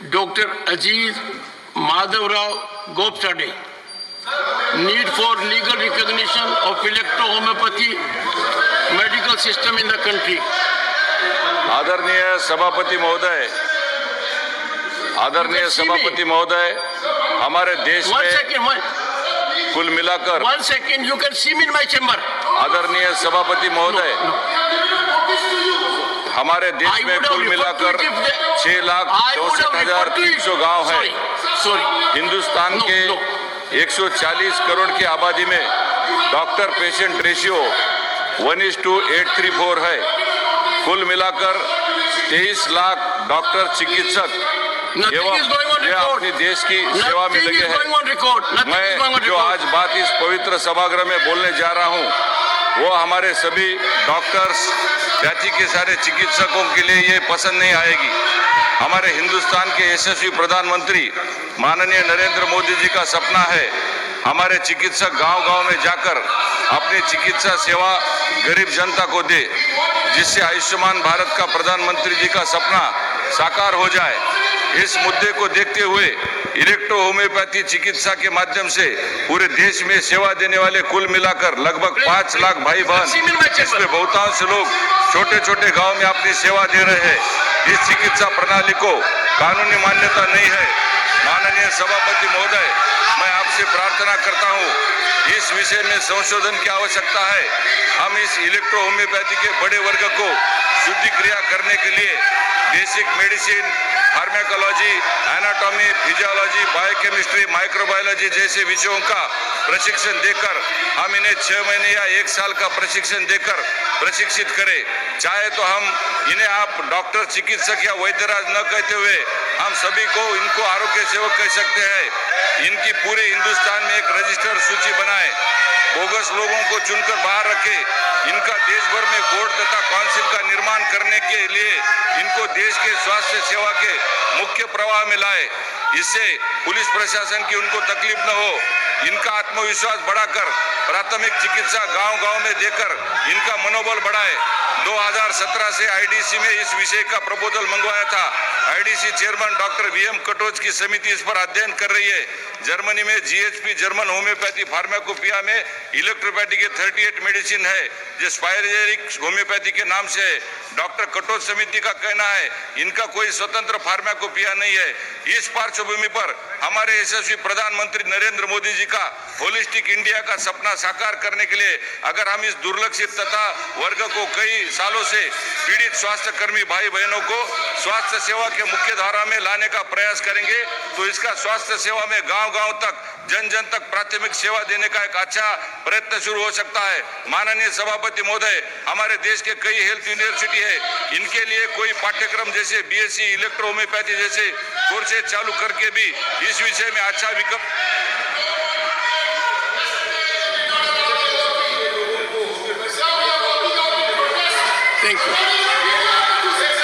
Dr. Aziz Madhavrao Gopsade. Need for legal recognition of electro-homeopathy medical system in the country. आदरणीय सभापति महोदय, हमारे देश में कुल मिलाकर 1 second, you can see me in my chamber. आदरणीय सभापति महोदय, हमारे देश में कुल मिलाकर 6,64,300 गांव हैं। हिंदुस्तान के 140 करोड़ की आबादी में डॉक्टर पेशेंट रेशियो 1:834 है। कुल मिलाकर 23 लाख डॉक्टर चिकित्सक एवं अपनी देश की सेवा में लगे हैं। मैं जो आज बात इस पवित्र सभागृह में बोलने जा रहा हूं, वो हमारे सभी डॉक्टर्स, जाति के सारे चिकित्सकों के लिए ये पसंद नहीं आएगी। हमारे हिंदुस्तान के यशस्वी प्रधानमंत्री माननीय नरेंद्र मोदी जी का सपना है हमारे चिकित्सक गांव-गांव में जाकर अपनी चिकित्सा सेवा गरीब जनता को दे, जिससे आयुष्मान भारत का प्रधानमंत्री जी का सपना साकार हो जाए। इस मुद्दे को देखते हुए इलेक्ट्रो होम्योपैथी चिकित्सा के माध्यम से पूरे देश में सेवा देने वाले कुल मिलाकर लगभग 5 लाख भाई बहन, जिसमें बहुतांश लोग छोटे छोटे गांव में अपनी सेवा दे रहे हैं। इस चिकित्सा प्रणाली को कानूनी मान्यता नहीं है। माननीय सभापति महोदय, मैं आपसे प्रार्थना करता हूं, इस विषय में संशोधन की आवश्यकता है। हम इस इलेक्ट्रो होम्योपैथी के बड़े वर्ग को शुद्धिक्रिया करने के लिए basic medicine, pharmacology, anatomy, physiology, biochemistry, microbiology जैसे विषयों का प्रशिक्षण देकर हम इन्हें 6 महीने या 1 साल का प्रशिक्षण देकर प्रशिक्षित करें। चाहे तो हम इन्हें आप डॉक्टर, चिकित्सक या वैद्यराज न कहते हुए हम सभी को इनको आरोग्य सेवक कह सकते हैं। इनकी पूरे हिंदुस्तान में एक रजिस्टर सूची बनाए, बोगस लोगों को चुनकर बाहर रखे, इनका देश भर में बोर्ड तथा काउंसिल का निर्माण करने के लिए इनको देश के स्वास्थ्य सेवा के मुख्य प्रवाह में लाए। इससे पुलिस प्रशासन की उनको तकलीफ न हो। इनका आत्मविश्वास बढ़ाकर प्राथमिक चिकित्सा गांव-गांव में देकर इनका मनोबल बढ़ाए। 2017 से आईडीसी में इस विषय का प्रपोजल मंगवाया था। IDC chairman doctor VM Katoch की समिति इस पर अध्ययन कर रही है। जर्मनी में जीएचपी जर्मन होम्योपैथी फार्माकोपिया में इलेक्ट्रोपैथी के 38 मेडिसिन है, जो स्पाइरोजेनिक होम्योपैथी के नाम से है। डॉक्टर कटोच समिति का कहना है इनका कोई स्वतंत्र फार्माकोपिया नहीं है। इस पार्श्वभूमि पर हमारे यशस्वी प्रधानमंत्री नरेंद्र मोदी जी का होलिस्टिक इंडिया का सपना साकार करने के लिए अगर हम इस दुर्लक्षित तथा वर्ग को कई सालों से पीड़ित स्वास्थ्य कर्मी भाई बहनों को स्वास्थ्य सेवा के मुख्य धारा में लाने का प्रयास करेंगे, तो इसका स्वास्थ्य सेवा में गांव-गांव तक, जन जन तक प्राथमिक सेवा देने का एक अच्छा प्रयत्न शुरू हो सकता है। माननीय सभापति महोदय, हमारे देश के कई हेल्थ यूनिवर्सिटी है, इनके लिए कोई पाठ्यक्रम जैसे बीएससी इलेक्ट्रो होम्योपैथी जैसे कोर्सेज चालू करके भी इस विषय में अच्छा विकल्प। Thank you.